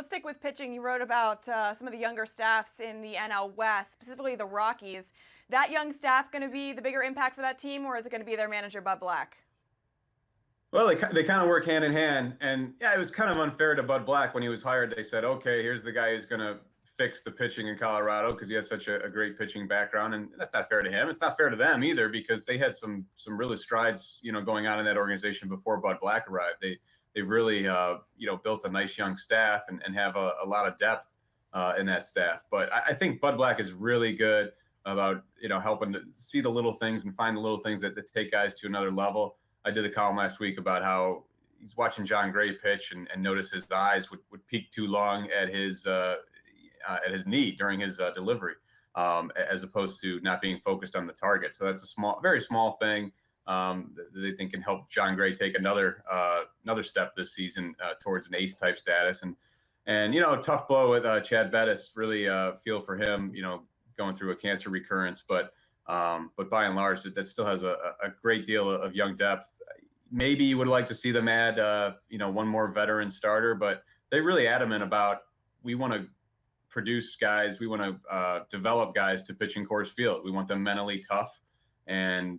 Let's stick with pitching. You wrote about some of the younger staffs in the NL West, specifically the Rockies. That young staff going to be the bigger impact for that team, or is it going to be their manager, Bud Black? Well, they kind of work hand in hand. And yeah, it was kind of unfair to Bud Black when he was hired. They said, okay, here's the guy who's going to fix the pitching in Colorado because he has such a great pitching background. And that's not fair to him. It's not fair to them either because they had some really strides, going on in that organization before Bud Black arrived. They've really, built a nice young staff and have a lot of depth in that staff. But I think Bud Black is really good about, helping to see the little things and find the little things that take guys to another level. I did a column last week about how he's watching Jon Gray pitch and notice his eyes would peak too long at his knee during his delivery, as opposed to not being focused on the target. So that's a very small thing that they think can help Jon Gray take another step this season towards an ace type status. And tough blow with Chad Bettis. Really feel for him. Going through a cancer recurrence, but by and large, that still has a great deal of young depth. Maybe you would like to see them add, one more veteran starter, but they're really adamant about we want to produce guys, we want to develop guys to pitch in Coors Field. We want them mentally tough, and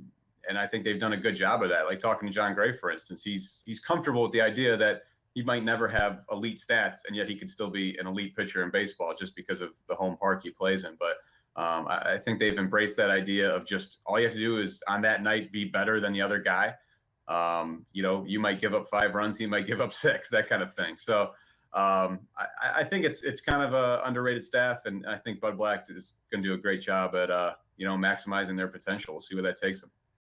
I think they've done a good job of that. Like talking to Jon Gray, for instance, he's comfortable with the idea that he might never have elite stats, and yet he could still be an elite pitcher in baseball just because of the home park he plays in. But I think they've embraced that idea of just all you have to do is on that night be better than the other guy. You might give up 5 runs, he might give up 6, that kind of thing. So I think it's kind of a underrated staff, and I think Bud Black is going to do a great job at maximizing their potential. We'll see where that takes them.